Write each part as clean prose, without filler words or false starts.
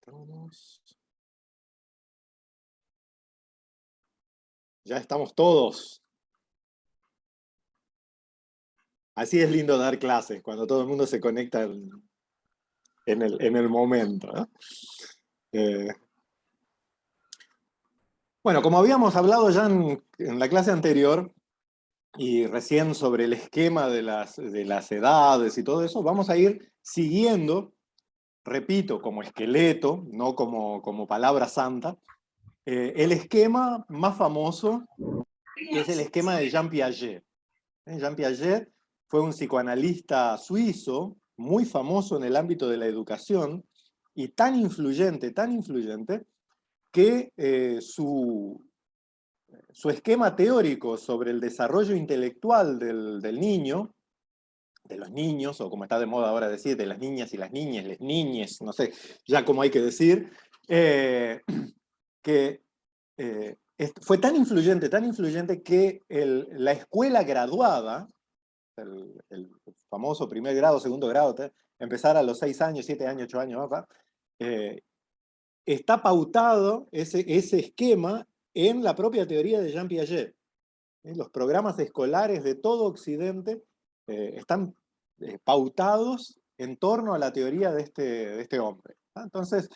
Todos. Ya estamos todos. Así es lindo dar clases, cuando todo el mundo se conecta en el momento, ¿no? Eh, bueno, como habíamos hablado ya en la clase anterior, y recién sobre el esquema de las edades y todo eso, vamos a ir siguiendo, repito, como esqueleto, no como palabra santa, el esquema más famoso, que es el esquema de Jean Piaget. Jean Piaget fue un psicoanalista suizo, muy famoso en el ámbito de la educación, y tan influyente, que su esquema teórico sobre el desarrollo intelectual del niño, de los niños, o como está de moda ahora decir, de las niñas y las niñas, les niñes, no sé ya cómo hay que decir, que fue tan influyente que la escuela graduada, el famoso primer grado, segundo grado, empezar a los 6 años, 7 años, 8 años, eh, está pautado ese esquema en la propia teoría de Jean Piaget. Los programas escolares de todo Occidente están pautados en torno a la teoría de este hombre. Entonces,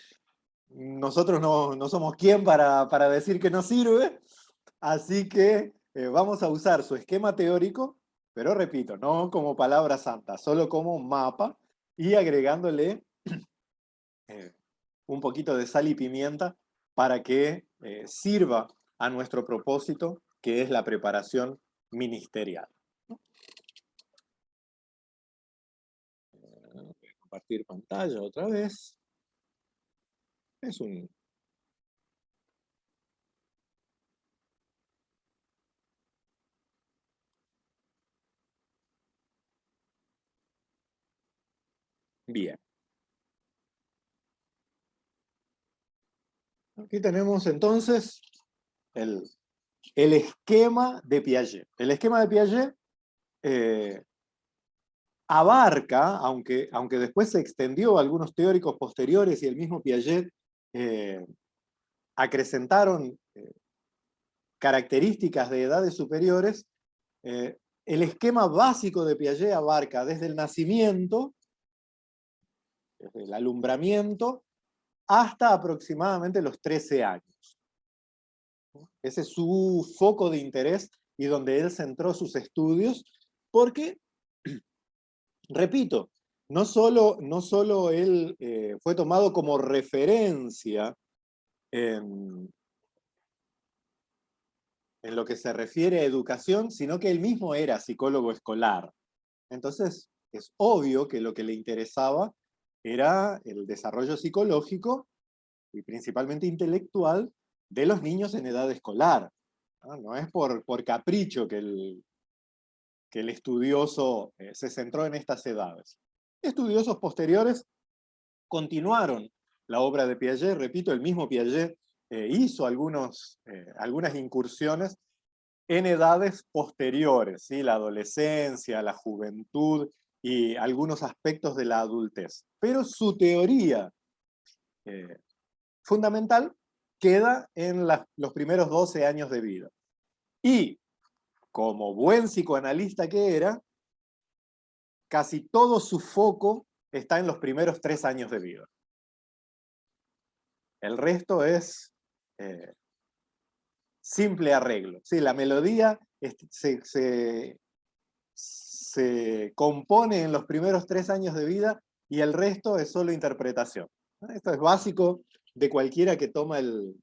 nosotros no somos quien para decir que no sirve, así que vamos a usar su esquema teórico, pero repito, no como palabra santa, solo como mapa, y agregándole eh, un poquito de sal y pimienta para que sirva a nuestro propósito, que es la preparación ministerial. Voy a compartir pantalla otra vez. Es un... Bien. Aquí tenemos entonces el esquema de Piaget. El esquema de Piaget abarca, aunque después se extendió a algunos teóricos posteriores y el mismo Piaget acrecentaron características de edades superiores, el esquema básico de Piaget abarca desde el nacimiento, desde el alumbramiento, hasta aproximadamente los 13 años. Ese es su foco de interés y donde él centró sus estudios, porque, repito, no solo él fue tomado como referencia en lo que se refiere a educación, sino que él mismo era psicólogo escolar. Entonces, es obvio que lo que le interesaba era el desarrollo psicológico y principalmente intelectual de los niños en edad escolar. No es por capricho que el estudioso se centró en estas edades. Estudiosos posteriores continuaron la obra de Piaget. Repito, el mismo Piaget hizo algunas incursiones en edades posteriores, ¿sí? La adolescencia, la juventud y algunos aspectos de la adultez. Pero su teoría fundamental queda en los primeros 12 años de vida. Y, como buen psicoanalista que era, casi todo su foco está en los primeros 3 años de vida. El resto es simple arreglo. Sí, la melodía se compone en los primeros 3 años de vida y el resto es solo interpretación. Esto es básico de cualquiera que toma el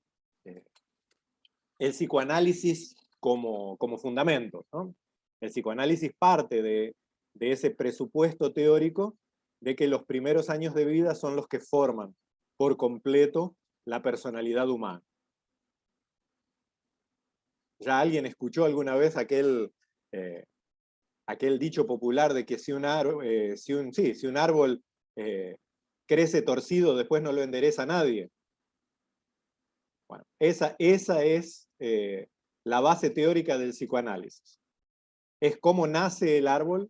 psicoanálisis como fundamento, ¿no? El psicoanálisis parte de ese presupuesto teórico de que los primeros años de vida son los que forman por completo la personalidad humana. ¿Ya alguien escuchó alguna vez aquel dicho popular de que si un árbol crece torcido, después no lo endereza nadie? Bueno, esa es la base teórica del psicoanálisis. Es cómo nace el árbol,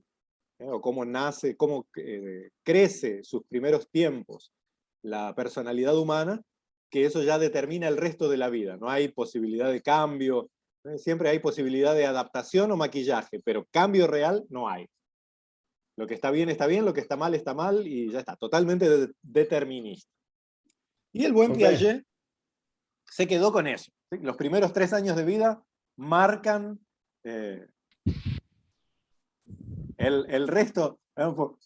o cómo crece sus primeros tiempos la personalidad humana, que eso ya determina el resto de la vida. No hay posibilidad de cambio, siempre hay posibilidad de adaptación o maquillaje, pero cambio real no hay. Lo que está bien, lo que está mal, y ya está, totalmente determinista. Y el buen Piaget se quedó con eso. ¿Sí? Los primeros 3 años de vida marcan el resto,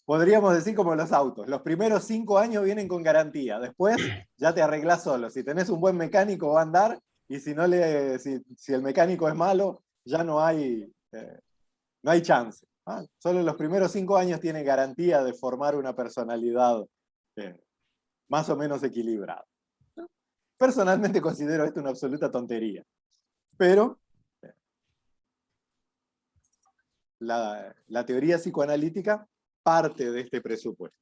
podríamos decir como los autos. Los primeros 5 años vienen con garantía, después ya te arreglás solo. Si tenés un buen mecánico va a andar, y si el mecánico es malo, ya no hay chance. Solo los primeros 5 años tiene garantía de formar una personalidad más o menos equilibrada. Personalmente considero esto una absoluta tontería, pero la teoría psicoanalítica parte de este presupuesto.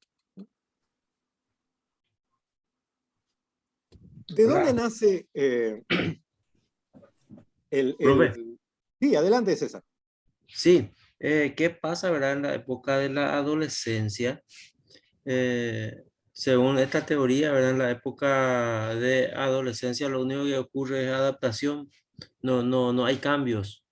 ¿De dónde nace Sí, adelante, César. Sí, ¿qué pasa, verdad, en la época de la adolescencia? Según esta teoría, ¿verdad? En la época de adolescencia lo único que ocurre es adaptación, no hay cambios.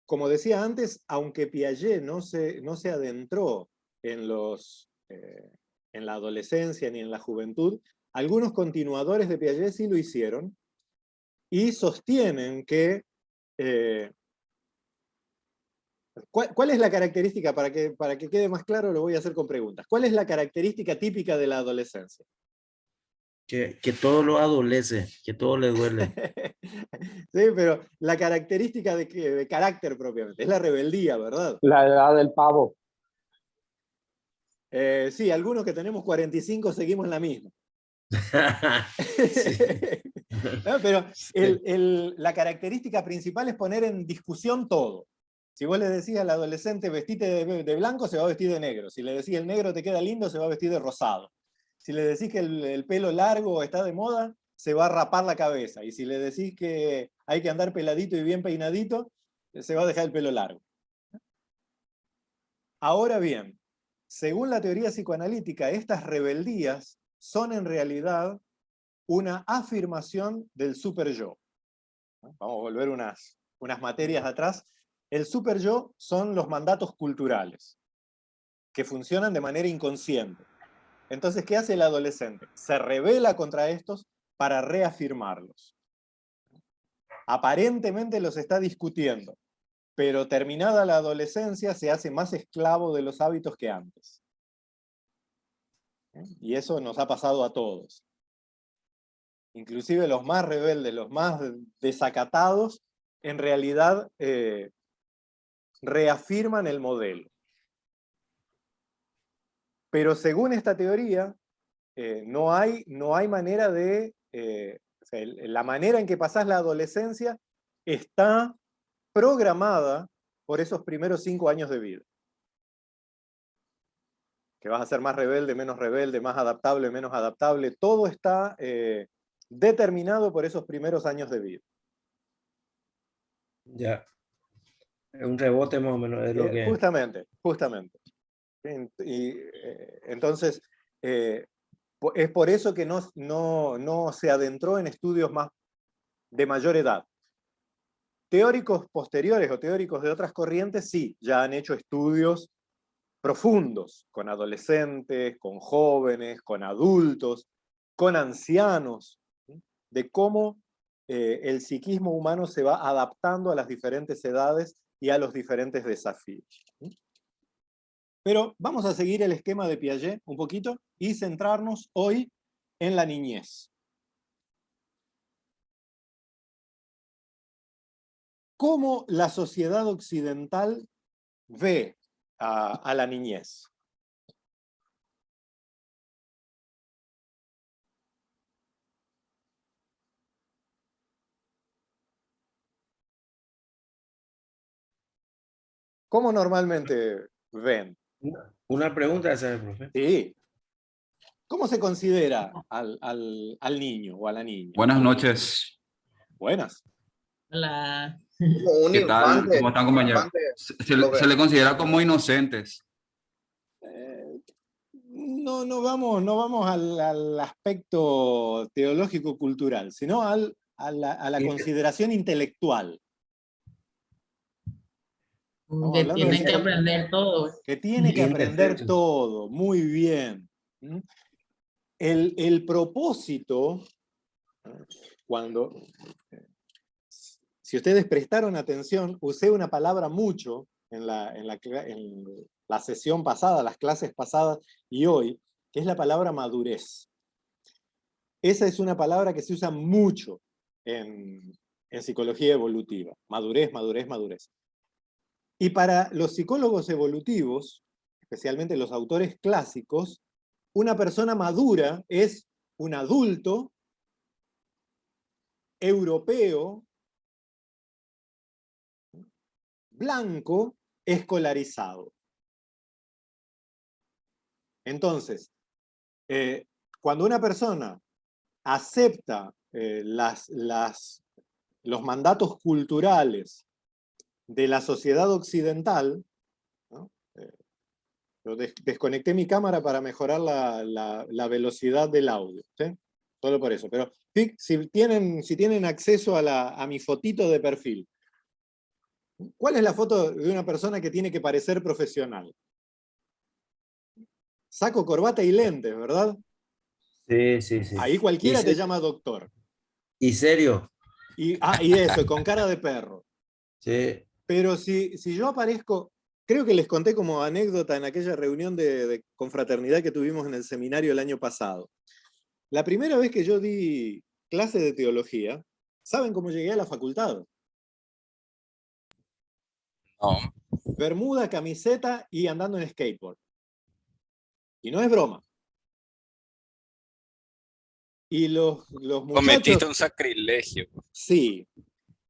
Como decía antes, aunque Piaget no se adentró en la adolescencia ni en la juventud, algunos continuadores de Piaget sí lo hicieron y sostienen que... ¿Cuál es la característica? Para que quede más claro, lo voy a hacer con preguntas. ¿Cuál es la característica típica de la adolescencia? Que todo lo adolece, que todo le duele. Sí, pero la característica de carácter propiamente, es la rebeldía, ¿verdad? La edad del pavo. Sí, algunos que tenemos 45 seguimos la misma. Sí. ¿No? Pero Sí. la característica principal es poner en discusión todo. Si vos le decís al adolescente vestite de blanco, se va a vestir de negro. Si le decís el negro te queda lindo, se va a vestir de rosado. Si le decís que el pelo largo está de moda, se va a rapar la cabeza. Y si le decís que hay que andar peladito y bien peinadito, se va a dejar el pelo largo. Ahora bien, según la teoría psicoanalítica, estas rebeldías son en realidad una afirmación del superyo. Vamos a volver unas materias atrás. El superyo son los mandatos culturales, que funcionan de manera inconsciente. Entonces, ¿qué hace el adolescente? Se rebela contra estos para reafirmarlos. Aparentemente los está discutiendo, pero terminada la adolescencia se hace más esclavo de los hábitos que antes. Y eso nos ha pasado a todos. Inclusive los más rebeldes, los más desacatados, en realidad reafirman el modelo. Pero según esta teoría, no hay manera de... o sea, la manera en que pasás la adolescencia está programada por esos primeros 5 años de vida. Que vas a ser más rebelde, más adaptable, menos adaptable. Todo está determinado por esos primeros años de vida. Ya. Un rebote más o menos es lo que... Justamente. Entonces, es por eso que no se adentró en estudios más de mayor edad. Teóricos posteriores o teóricos de otras corrientes sí, ya han hecho estudios profundos con adolescentes, con jóvenes, con adultos, con ancianos, ¿sí? De cómo el psiquismo humano se va adaptando a las diferentes edades y a los diferentes desafíos. ¿Sí? Pero vamos a seguir el esquema de Piaget un poquito y centrarnos hoy en la niñez. ¿Cómo la sociedad occidental ve a la niñez? ¿Cómo normalmente ven? Una pregunta esa, profe. Sí. ¿Cómo se considera al niño o a la niña? Buenas noches. Buenas. Hola. Como un ¿Qué tal? infante. ¿Cómo están, compañeros? Se le considera como inocentes. no vamos al aspecto teológico-cultural, sino a la consideración intelectual. Estamos Que hablando tienen que aprender todo. que tiene que aprender Perfecto. todo, muy bien. El propósito, cuando, si ustedes prestaron atención, usé una palabra mucho en la sesión pasada, las clases pasadas y hoy, que es la palabra madurez. Esa es una palabra que se usa mucho en psicología evolutiva. Madurez, madurez, madurez. Y para los psicólogos evolutivos, especialmente los autores clásicos, una persona madura es un adulto europeo, blanco, escolarizado. Entonces, cuando una persona acepta los mandatos culturales de la sociedad occidental, ¿no? Yo desconecté mi cámara para mejorar la velocidad del audio, ¿sí? Solo por eso. Pero si tienen acceso a mi fotito de perfil, ¿cuál es la foto de una persona que tiene que parecer profesional? Saco, corbata y lentes, ¿verdad? Sí, sí, sí. Ahí cualquiera te llama doctor. Y serio. Y eso, con cara de perro. Sí. Pero si yo aparezco, creo que les conté como anécdota en aquella reunión de confraternidad que tuvimos en el seminario el año pasado. La primera vez que yo di clase de teología, ¿saben cómo llegué a la facultad? No. Bermuda, camiseta y andando en skateboard. Y no es broma. Y los muchachos... Cometiste un sacrilegio. Sí.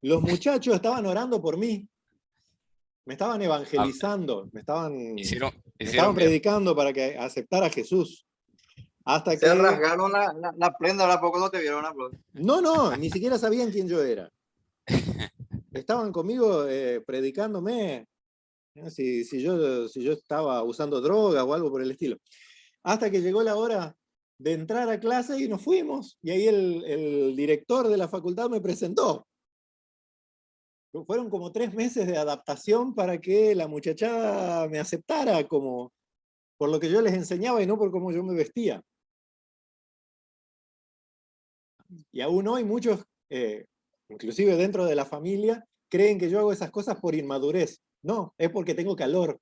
Los muchachos estaban orando por mí. Me estaban evangelizando. Me estaban Hicieron bien. predicando para que aceptara a Jesús. Hasta Se que... rasgaron la prenda, ahora poco no te vieron aplaudir. No, ni siquiera sabían quién yo era. Estaban conmigo predicándome si yo estaba usando drogas o algo por el estilo. Hasta que llegó la hora de entrar a clase y nos fuimos. Y ahí el director de la facultad me presentó. Fueron como 3 meses de adaptación para que la muchachada me aceptara como por lo que yo les enseñaba y no por cómo yo me vestía. Y aún hoy muchos, inclusive dentro de la familia, creen que yo hago esas cosas por inmadurez. No, es porque tengo calor.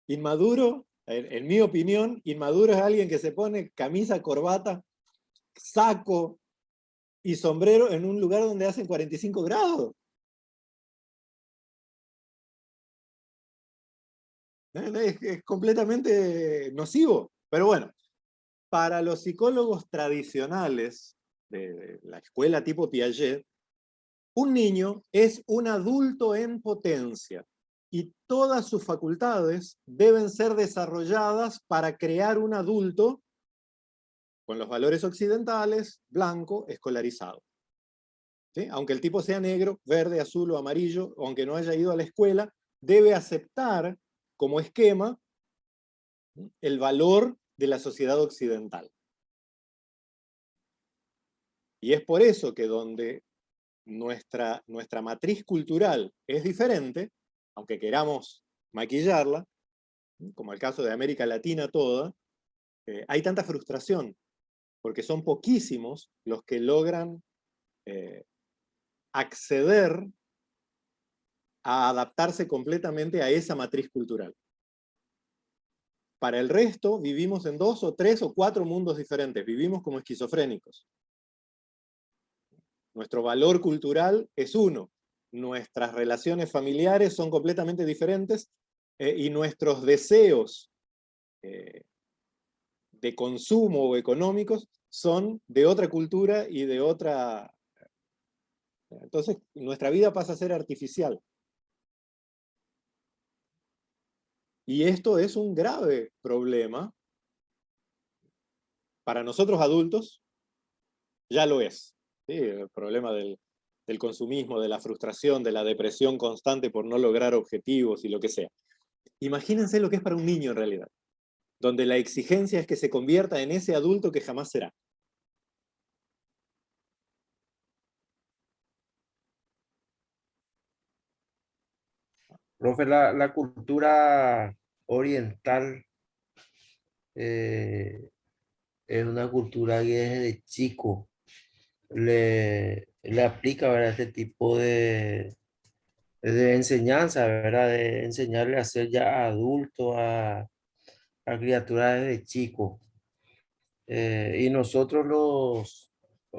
Inmaduro, en mi opinión, inmaduro es alguien que se pone camisa, corbata, saco y sombrero en un lugar donde hacen 45 grados. Es completamente nocivo. Pero bueno, para los psicólogos tradicionales de la escuela tipo Piaget, un niño es un adulto en potencia y todas sus facultades deben ser desarrolladas para crear un adulto con los valores occidentales, blanco, escolarizado. ¿Sí? Aunque el tipo sea negro, verde, azul o amarillo, o aunque no haya ido a la escuela, debe aceptar como esquema el valor de la sociedad occidental. Y es por eso que donde nuestra matriz cultural es diferente, aunque queramos maquillarla, como el caso de América Latina toda, hay tanta frustración, porque son poquísimos los que logran acceder a adaptarse completamente a esa matriz cultural. Para el resto, vivimos en 2 o 3 o 4 mundos diferentes, vivimos como esquizofrénicos. Nuestro valor cultural es uno, nuestras relaciones familiares son completamente diferentes y nuestros deseos de consumo o económicos son de otra cultura y de otra... Entonces, nuestra vida pasa a ser artificial. Y esto es un grave problema para nosotros adultos, ya lo es. ¿Sí? El problema del consumismo, de la frustración, de la depresión constante por no lograr objetivos y lo que sea. Imagínense lo que es para un niño en realidad, donde la exigencia es que se convierta en ese adulto que jamás será. Profe, la cultura oriental es una cultura que desde chico le aplica, ¿verdad? Este tipo de enseñanza, ¿verdad? De enseñarle a ser ya adulto a criaturas desde chico. Y nosotros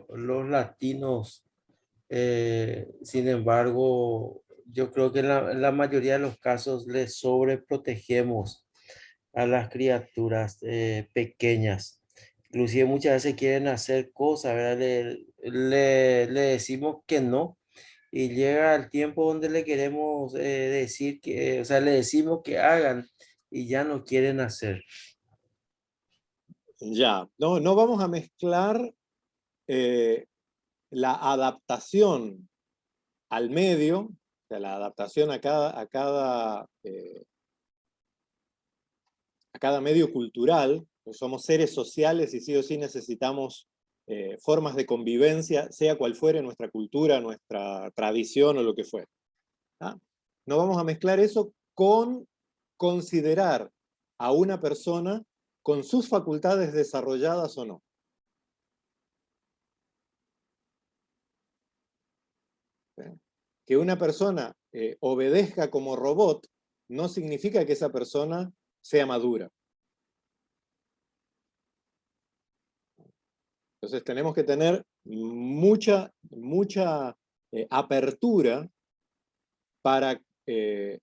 los latinos, sin embargo, yo creo que en la mayoría de los casos les sobreprotegemos a las criaturas pequeñas. Inclusive muchas veces quieren hacer cosas, ¿verdad? Le decimos que no y llega el tiempo donde le queremos decir que, o sea, le decimos que hagan y ya no quieren hacer. Ya, no vamos a mezclar la adaptación al medio, o sea, la adaptación a cada medio cultural, pues somos seres sociales y sí o sí necesitamos formas de convivencia, sea cual fuere nuestra cultura, nuestra tradición o lo que fuere. ¿Ah? No vamos a mezclar eso con considerar a una persona con sus facultades desarrolladas o no. ¿Sí? Que una persona obedezca como robot no significa que esa persona sea madura. Entonces tenemos que tener mucha apertura eh,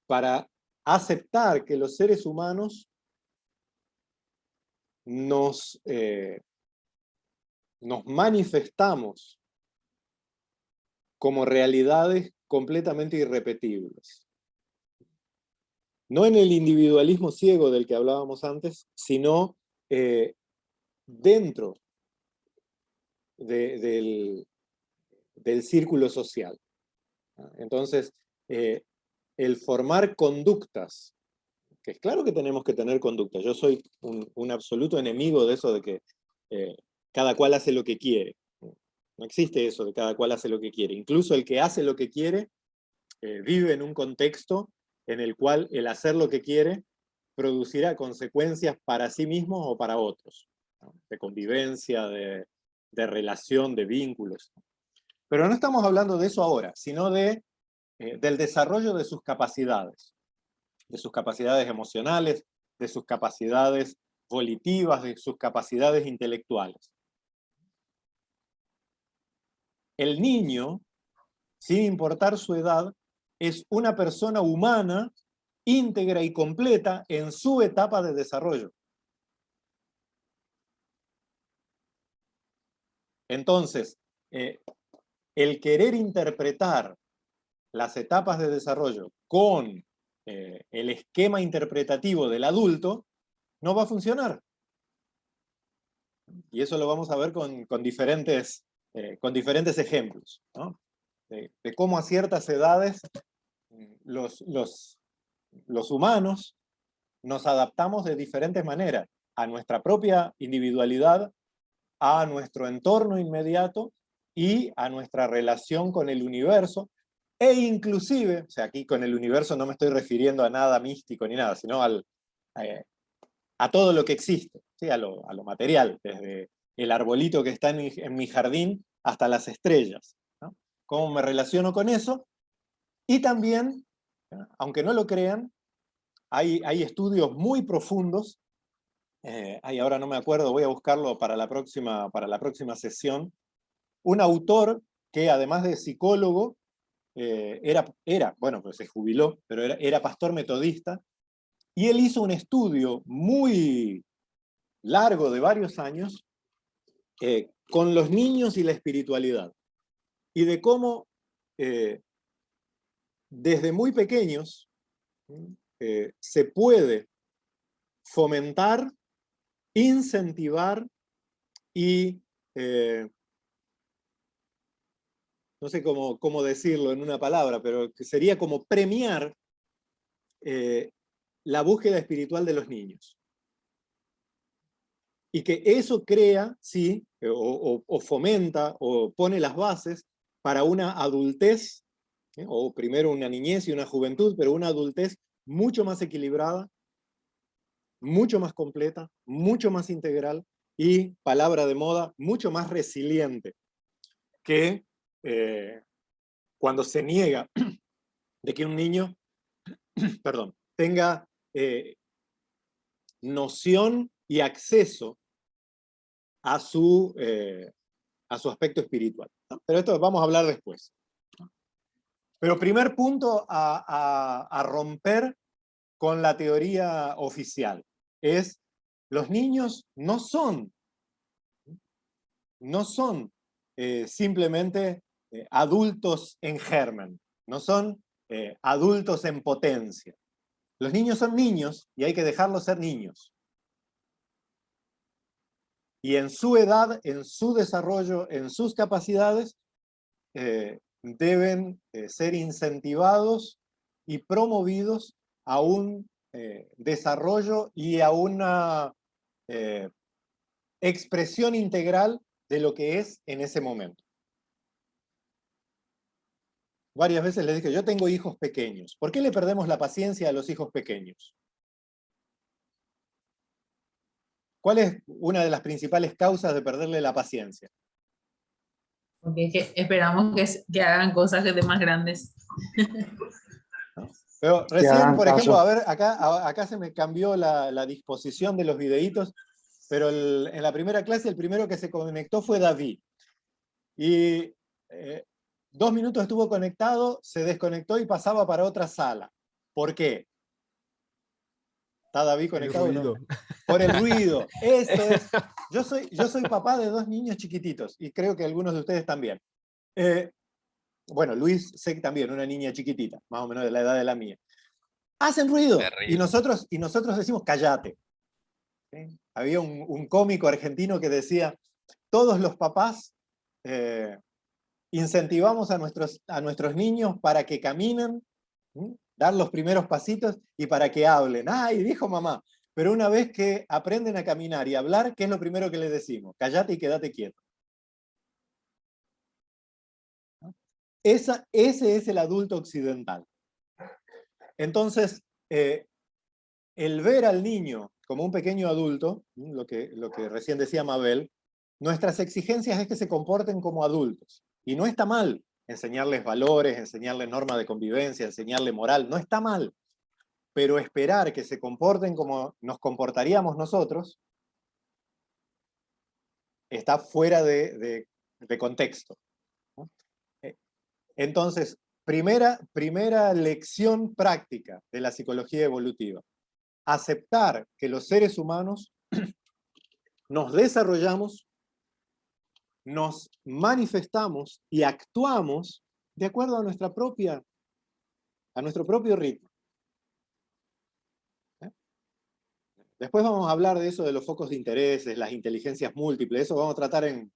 para aceptar que los seres humanos nos manifestamos como realidades completamente irrepetibles. No en el individualismo ciego del que hablábamos antes, sino dentro del círculo social. Entonces, el formar conductas, que es claro que tenemos que tener conductas. Yo soy un absoluto enemigo de eso de que cada cual hace lo que quiere. No existe eso de cada cual hace lo que quiere. Incluso el que hace lo que quiere vive en un contexto en el cual el hacer lo que quiere producirá consecuencias para sí mismo o para otros, ¿no? De convivencia, de relación, de vínculos. Pero no estamos hablando de eso ahora, sino del desarrollo de sus capacidades emocionales, de sus capacidades volitivas, de sus capacidades intelectuales. El niño, sin importar su edad, es una persona humana, íntegra y completa en su etapa de desarrollo. Entonces, el querer interpretar las etapas de desarrollo con el esquema interpretativo del adulto no va a funcionar. Y eso lo vamos a ver con diferentes ejemplos, ¿no? De cómo a ciertas edades los humanos nos adaptamos de diferentes maneras a nuestra propia individualidad, a nuestro entorno inmediato y a nuestra relación con el universo, e inclusive, o sea, aquí con el universo no me estoy refiriendo a nada místico ni nada, sino a todo lo que existe, ¿sí? A lo material, desde el arbolito que está en mi jardín hasta las estrellas, ¿no? ¿Cómo me relaciono con eso? Y también, aunque no lo crean, hay estudios muy profundos, ahora no me acuerdo, voy a buscarlo para la próxima sesión, un autor que además de psicólogo, bueno, pues se jubiló, pero era pastor metodista, y él hizo un estudio muy largo de varios años con los niños y la espiritualidad, y de cómo desde muy pequeños se puede fomentar, incentivar y no sé cómo decirlo en una palabra, pero que sería como premiar la búsqueda espiritual de los niños. Y que eso crea, sí, o fomenta, o pone las bases para una adultez, o primero una niñez y una juventud, pero una adultez mucho más equilibrada, mucho más completa, mucho más integral, y, palabra de moda, mucho más resiliente, que cuando se niega de que un niño perdón, tenga noción y acceso a su aspecto espiritual, ¿no? Pero esto vamos a hablar después. Pero primer punto a romper con la teoría oficial es: los niños no son simplemente adultos en germen, no son adultos en potencia. Los niños son niños y hay que dejarlos ser niños. Y en su edad, en su desarrollo, en sus capacidades, deben ser incentivados y promovidos a un desarrollo y a una expresión integral de lo que es en ese momento. Varias veces les dije, yo tengo hijos pequeños. ¿Por qué le perdemos la paciencia a los hijos pequeños? ¿Cuál es una de las principales causas de perderle la paciencia? Porque es que esperamos que hagan cosas de más grandes. Pero recién, hagan por ejemplo, caso. a ver, acá se me cambió la disposición de los videitos, pero en la primera clase el primero que se conectó fue David. Y 2 minutos estuvo conectado, se desconectó y pasaba para otra sala. ¿Por qué? ¿Está David conectado? El ruido. ¿No? Por el ruido. Eso es. Yo soy papá de 2 niños chiquititos, y creo que algunos de ustedes también. Bueno, Luis sé que también, una niña chiquitita, más o menos de la edad de la mía. Hacen ruido, y nosotros decimos, cállate. ¿Sí? Había un cómico argentino que decía, todos los papás incentivamos a nuestros niños para que caminen, ¿sí? Dar los primeros pasitos y para que hablen. ¡Ay, dijo mamá! Pero una vez que aprenden a caminar y hablar, ¿qué es lo primero que les decimos? Cállate y quédate quieto. Ese es el adulto occidental. Entonces, el ver al niño como un pequeño adulto, lo que recién decía Mabel, nuestras exigencias es que se comporten como adultos. Y no está mal enseñarles valores, enseñarles normas de convivencia, enseñarles moral, no está mal. Pero esperar que se comporten como nos comportaríamos nosotros está fuera de contexto. Entonces, primera lección práctica de la psicología evolutiva: aceptar que los seres humanos nos desarrollamos, nos manifestamos y actuamos de acuerdo a nuestro propio ritmo. Después vamos a hablar de eso, de los focos de intereses, las inteligencias múltiples, eso vamos a tratar en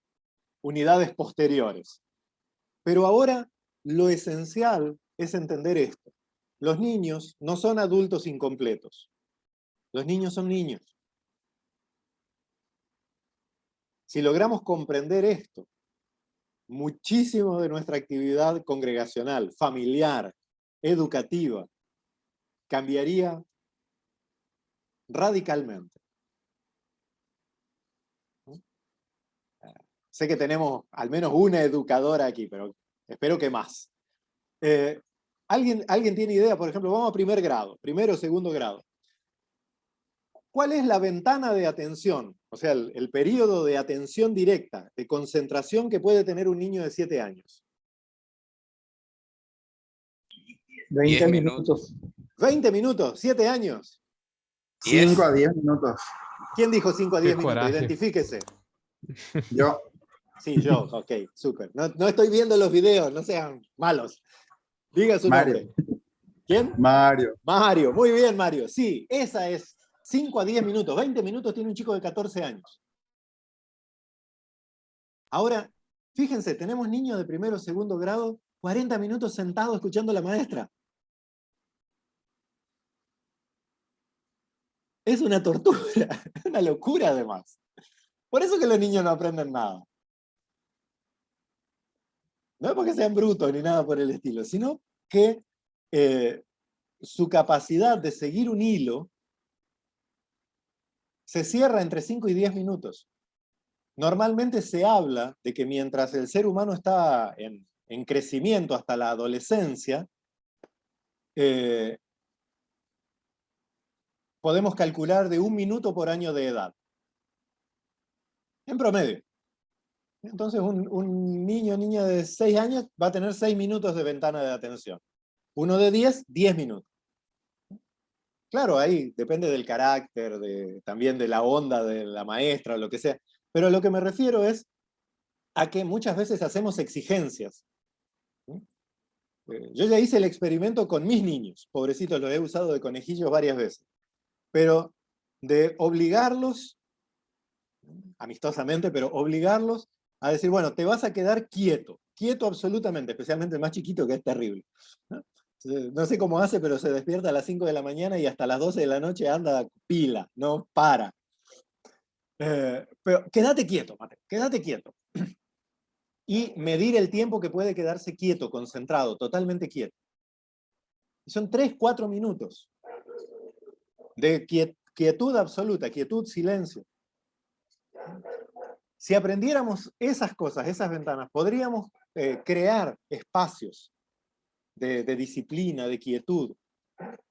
unidades posteriores. Pero ahora lo esencial es entender esto. Los niños no son adultos incompletos. Los niños son niños. Si logramos comprender esto, muchísimo de nuestra actividad congregacional, familiar, educativa, cambiaría radicalmente. Sé que tenemos al menos una educadora aquí, pero espero que más. ¿Alguien tiene idea? Por ejemplo, vamos a primer grado, primero o segundo grado. ¿Cuál es la ventana de atención? O sea, el periodo de atención directa, de concentración que puede tener un niño de 7 años. 20 10 minutos. 20 minutos, 7 años. 5 a 10 minutos. ¿Quién dijo 5 a 10 Qué minutos? coraje. Identifíquese. Yo. Sí, yo, ok, súper. No estoy viendo los videos, no sean malos. Diga su Mario. nombre. ¿Quién? Mario. Mario, muy bien, Mario. Sí, esa es 5 a 10 minutos. 20 minutos tiene un chico de 14 años. Ahora, fíjense, tenemos niños de primero o segundo grado, 40 minutos sentados escuchando a la maestra. Es una tortura, es una locura además. Por eso que los niños no aprenden nada. No es porque sean brutos ni nada por el estilo, sino que su capacidad de seguir un hilo se cierra entre 5 y 10 minutos. Normalmente se habla de que mientras el ser humano está en crecimiento hasta la adolescencia, podemos calcular de 1 minuto por año de edad. En promedio. Entonces un niño o niña de 6 años va a tener 6 minutos de ventana de atención. Uno de 10 minutos. Claro, ahí depende del carácter, también de la onda de la maestra, lo que sea. Pero lo que me refiero es a que muchas veces hacemos exigencias. Yo ya hice el experimento con mis niños, pobrecitos, los he usado de conejillos varias veces. Pero de obligarlos, amistosamente, pero obligarlos a decir, bueno, te vas a quedar quieto, quieto absolutamente, especialmente el más chiquito, que es terrible. No sé cómo hace, pero se despierta a las 5 de la mañana y hasta las 12 de la noche anda pila, no para. Pero quédate quieto, Mateo, quédate quieto. Y medir el tiempo que puede quedarse quieto, concentrado, totalmente quieto. Son 3, 4 minutos de quietud absoluta, quietud, silencio. Si aprendiéramos esas cosas, esas ventanas, podríamos crear espacios de disciplina, de quietud,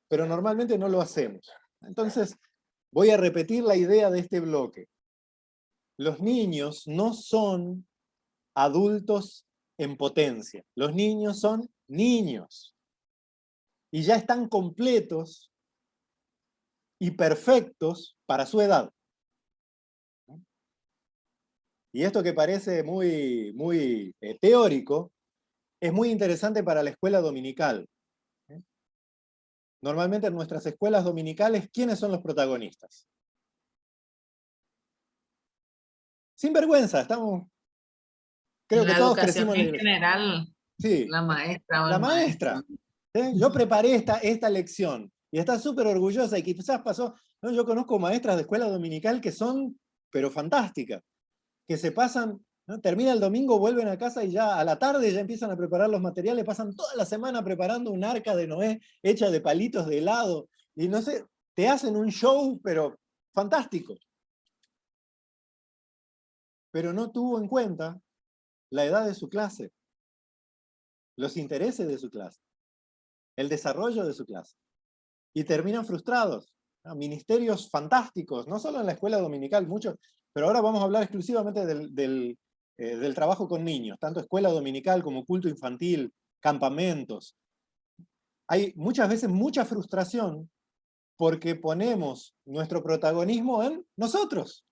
pero normalmente no lo hacemos. Entonces, voy a repetir la idea de este bloque. Los niños no son adultos en potencia. Los niños son niños. Y ya están completos y perfectos para su edad. Y esto que parece muy teórico, es muy interesante para la escuela dominical. Normalmente en nuestras escuelas dominicales, ¿quiénes son los protagonistas? Sin vergüenza, creo que La todos educación crecimos en la en iglesia. general, Sí, la maestra o la el maestro. maestra. Yo preparé esta lección y está súper orgullosa y quizás pasó, ¿no? Yo conozco maestras de escuela dominical que son, pero fantásticas, que se pasan, ¿no? Termina el domingo, vuelven a casa y ya a la tarde ya empiezan a preparar los materiales, pasan toda la semana preparando un arca de Noé hecha de palitos de helado, y no sé, te hacen un show, pero fantástico. Pero no tuvo en cuenta la edad de su clase, los intereses de su clase, el desarrollo de su clase. Y terminan frustrados. Ministerios fantásticos, no solo en la escuela dominical, muchos, pero ahora vamos a hablar exclusivamente del trabajo con niños, tanto escuela dominical como culto infantil, campamentos. Hay muchas veces mucha frustración porque ponemos nuestro protagonismo en nosotros.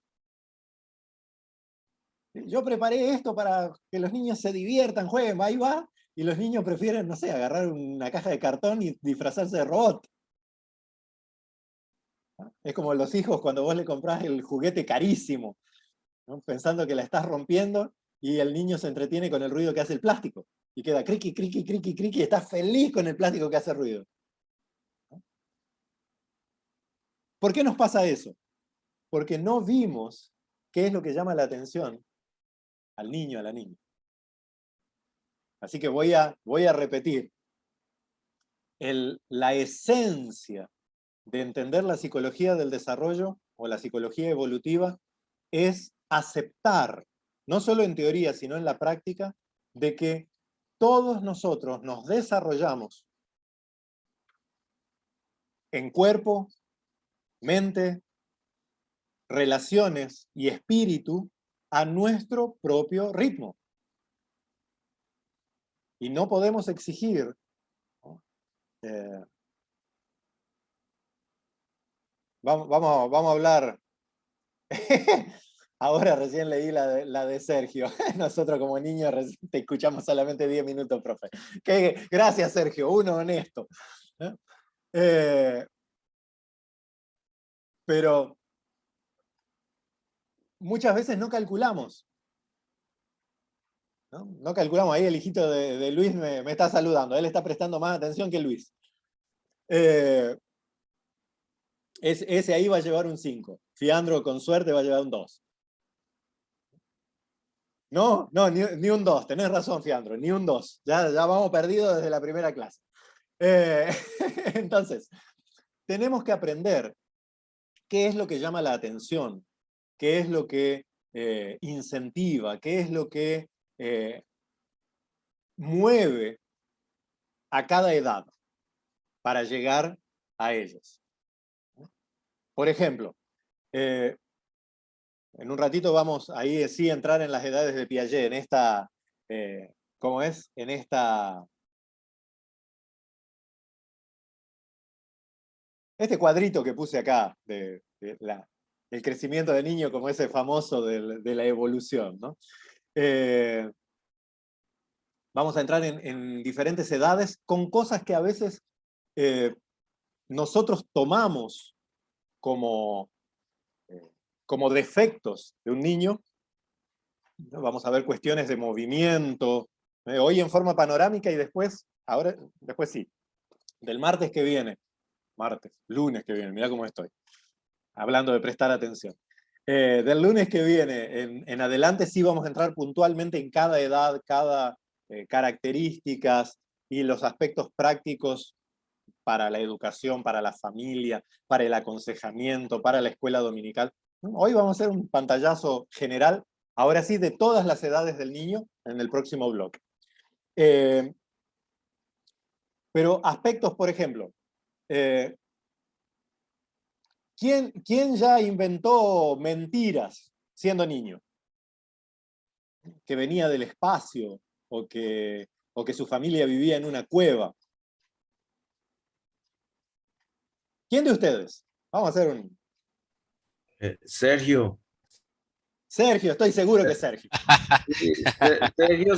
Yo preparé esto para que los niños se diviertan, jueguen, ahí va, y los niños prefieren, no sé, agarrar una caja de cartón y disfrazarse de robot. Es como los hijos cuando vos le comprás el juguete carísimo, ¿no? Pensando que la estás rompiendo, y el niño se entretiene con el ruido que hace el plástico, y queda criqui, criqui, criqui, criqui, y está feliz con el plástico que hace ruido. ¿Por qué nos pasa eso? Porque no vimos qué es lo que llama la atención al niño, a la niña. Así que voy a repetir. La esencia de entender la psicología del desarrollo o la psicología evolutiva es aceptar, no solo en teoría, sino en la práctica, de que todos nosotros nos desarrollamos en cuerpo, mente, relaciones y espíritu a nuestro propio ritmo. Y no podemos exigir, ¿no? Vamos a hablar. Ahora recién leí la de Sergio. Nosotros como niños te escuchamos solamente 10 minutos, profe. Gracias, Sergio, uno honesto. Pero muchas veces no calculamos. No calculamos. Ahí el hijito de Luis me está saludando. Él está prestando más atención que Luis. Ese ahí va a llevar un 5. Fiandro con suerte va a llevar un 2. No, ni un 2. Tenés razón, Fiandro, ni un 2. Ya vamos perdidos desde la primera clase. Entonces, tenemos que aprender qué es lo que llama la atención, qué es lo que incentiva, qué es lo que mueve a cada edad para llegar a ellos. Por ejemplo, en un ratito vamos ahí sí a entrar en las edades de Piaget, en esta, ¿cómo es? En esta... Este cuadrito que puse acá, el crecimiento del niño como ese famoso de la evolución, ¿no? Vamos a entrar en diferentes edades con cosas que a veces nosotros tomamos como defectos de un niño. Vamos a ver cuestiones de movimiento, hoy en forma panorámica y después sí, del martes que viene, lunes que viene, mirá cómo estoy, hablando de prestar atención. Del lunes que viene en adelante sí vamos a entrar puntualmente en cada edad, cada características y los aspectos prácticos para la educación, para la familia, para el aconsejamiento, para la escuela dominical. Hoy vamos a hacer un pantallazo general, ahora sí, de todas las edades del niño en el próximo bloque. Pero aspectos, por ejemplo, ¿quién ya inventó mentiras siendo niño? Que venía del espacio, o que su familia vivía en una cueva. ¿Quién de ustedes? Vamos a hacer un... Sergio. Sergio, estoy seguro que Sergio. Sergio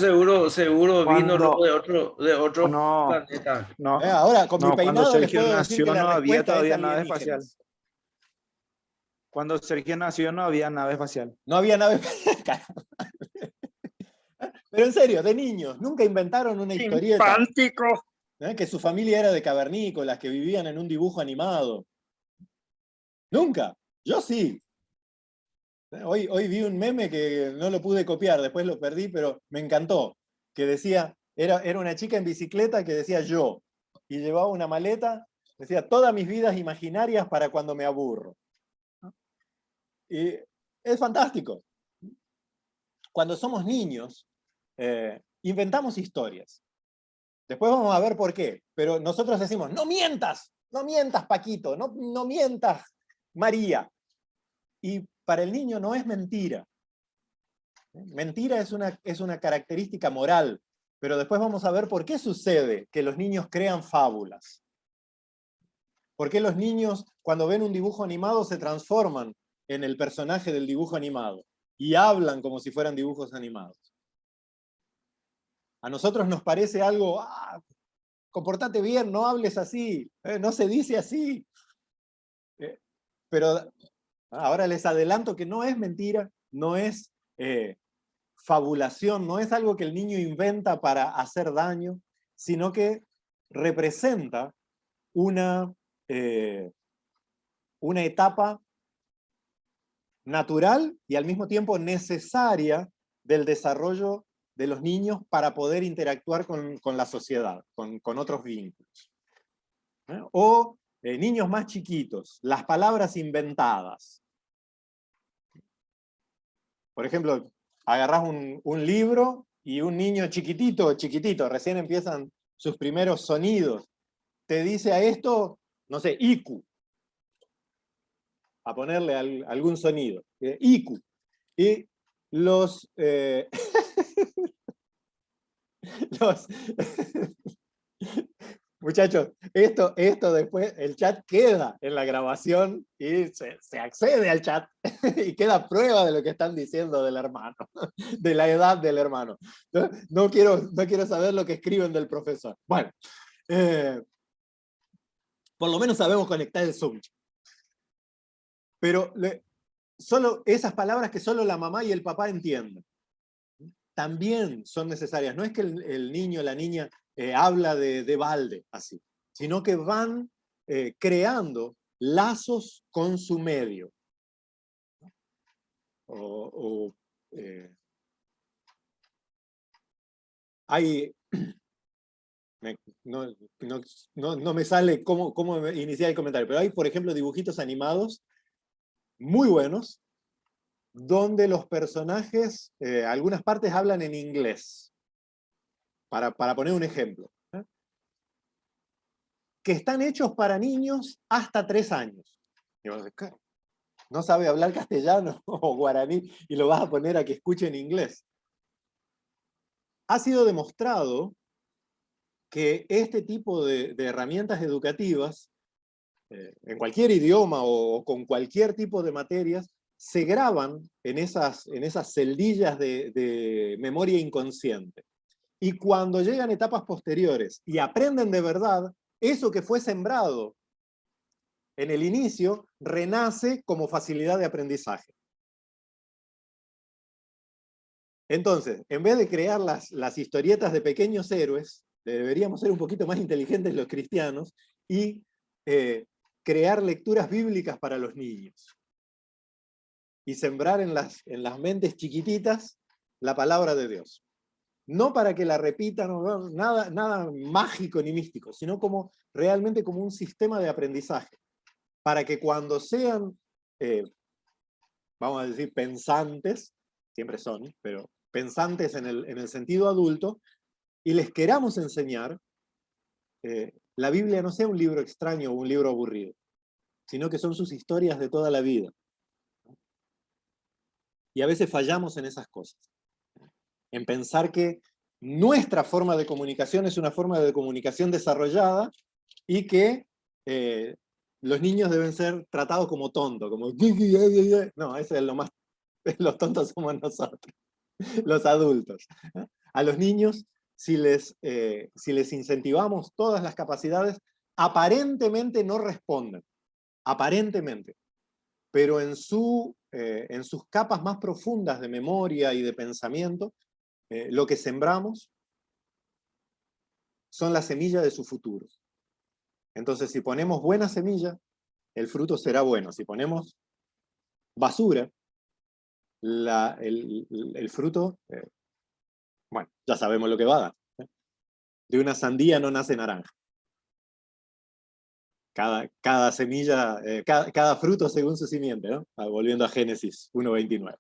seguro vino de otro No, planeta. no, Ahora, con mi no, cuando peinado les Sergio puedo decir nació que la no había respuesta es todavía nave alienígenas. espacial. Cuando Sergio nació no había nave espacial. No había nave espacial. Pero en serio, de niños, nunca inventaron una historieta. ¡Simpático! Que su familia era de cavernícolas, que vivían en un dibujo animado. Nunca. Yo sí. Hoy vi un meme que no lo pude copiar, después lo perdí, pero me encantó. Que decía, era una chica en bicicleta que decía yo, y llevaba una maleta, decía, todas mis vidas imaginarias para cuando me aburro. Y es fantástico. Cuando somos niños, inventamos historias. Después vamos a ver por qué, pero nosotros decimos, no mientas Paquito, no mientas María. Y para el niño no es mentira. Mentira es una característica moral, pero después vamos a ver por qué sucede que los niños crean fábulas. ¿Por qué los niños, cuando ven un dibujo animado, se transforman en el personaje del dibujo animado y hablan como si fueran dibujos animados? A nosotros nos parece algo, comportate bien, no hables así, no se dice así. Pero ahora les adelanto que no es mentira, no es fabulación, no es algo que el niño inventa para hacer daño, sino que representa una etapa natural y al mismo tiempo necesaria del desarrollo de los niños para poder interactuar con la sociedad, con otros vínculos. O niños más chiquitos, las palabras inventadas. Por ejemplo, agarrás un libro y un niño chiquitito, recién empiezan sus primeros sonidos, te dice a esto, no sé, Iku, a ponerle algún sonido, Iku. Y los muchachos, esto después, el chat queda en la grabación y se accede al chat y queda prueba de lo que están diciendo del hermano, de la edad del hermano. No quiero saber lo que escriben del profesor. Bueno, por lo menos sabemos conectar el Zoom. Pero solo esas palabras que solo la mamá y el papá entienden, también son necesarias. No es que el niño o la niña habla de balde, así, sino que van creando lazos con su medio. Hay... no me sale cómo iniciar el comentario, pero hay, por ejemplo, dibujitos animados muy buenos, donde los personajes, algunas partes hablan en inglés. Para poner un ejemplo. Que están hechos para niños hasta 3 años. No sabe hablar castellano o guaraní y lo vas a poner a que escuche en inglés. Ha sido demostrado que este tipo de herramientas educativas, en cualquier idioma o con cualquier tipo de materias, se graban en esas celdillas de memoria inconsciente. Y cuando llegan etapas posteriores y aprenden de verdad, eso que fue sembrado en el inicio, renace como facilidad de aprendizaje. Entonces, en vez de crear las historietas de pequeños héroes, deberíamos ser un poquito más inteligentes los cristianos y crear lecturas bíblicas para los niños. Y sembrar en las mentes chiquititas la palabra de Dios. No para que la repitan, nada mágico ni místico, sino realmente como un sistema de aprendizaje. Para que cuando sean, vamos a decir, pensantes, siempre son, pero pensantes en el sentido adulto, y les queramos enseñar, la Biblia no sea un libro extraño o un libro aburrido, sino que son sus historias de toda la vida. Y a veces fallamos en esas cosas. En pensar que nuestra forma de comunicación es una forma de comunicación desarrollada y que los niños deben ser tratados como tontos, como... No, eso es lo más... Los tontos somos nosotros, los adultos. A los niños, si les incentivamos todas las capacidades, aparentemente no responden, aparentemente, pero en sus capas más profundas de memoria y de pensamiento, lo que sembramos son la semilla de su futuro. Entonces, si ponemos buena semilla, el fruto será bueno. Si ponemos basura, el fruto, bueno, ya sabemos lo que va a dar. De una sandía no nace naranja. Cada semilla, cada fruto según su simiente, ¿no? Volviendo a Génesis 1:29.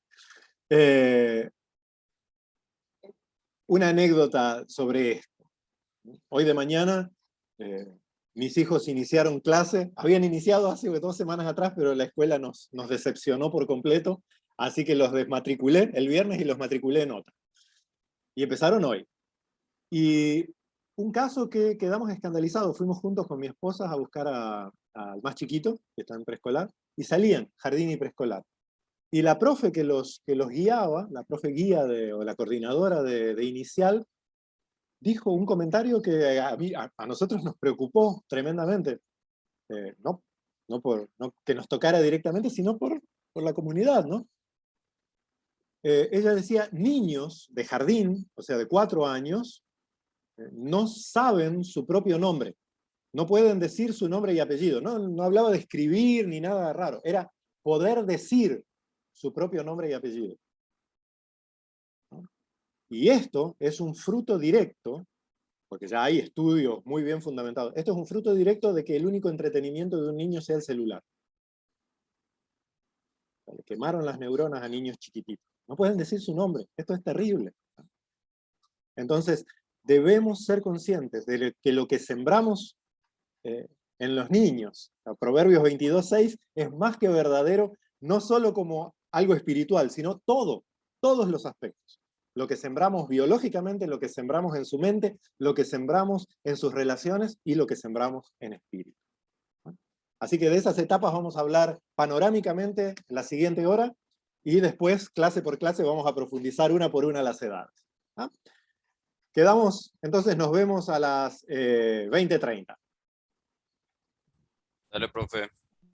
Una anécdota sobre esto. Hoy de mañana, mis hijos iniciaron clase, habían iniciado hace 2 semanas atrás, pero la escuela nos decepcionó por completo, así que los desmatriculé el viernes y los matriculé en otra. Y empezaron hoy. Y un caso que quedamos escandalizados, fuimos juntos con mi esposa a buscar al más chiquito, que está en preescolar, y salían, jardín y preescolar. Y la profe que los guiaba, la profe guía o la coordinadora de inicial, dijo un comentario que a nosotros nos preocupó tremendamente. No que nos tocara directamente, sino por la comunidad, ¿no? Ella decía, niños de jardín, o sea, de 4 años, no saben su propio nombre. No pueden decir su nombre y apellido. No hablaba de escribir ni nada raro. Era poder decir su propio nombre y apellido. Y esto es un fruto directo, porque ya hay estudios muy bien fundamentados, esto es un fruto directo de que el único entretenimiento de un niño sea el celular. Le quemaron las neuronas a niños chiquititos. No pueden decir su nombre. Esto es terrible. Entonces, debemos ser conscientes de que lo que sembramos en los niños, Proverbios 22:6, es más que verdadero, no solo como algo espiritual, sino todos los aspectos. Lo que sembramos biológicamente, lo que sembramos en su mente, lo que sembramos en sus relaciones y lo que sembramos en espíritu. Así que de esas etapas vamos a hablar panorámicamente la siguiente hora y después, clase por clase, vamos a profundizar una por una las edades. Quedamos, entonces nos vemos a las 20:30. Dale, profe.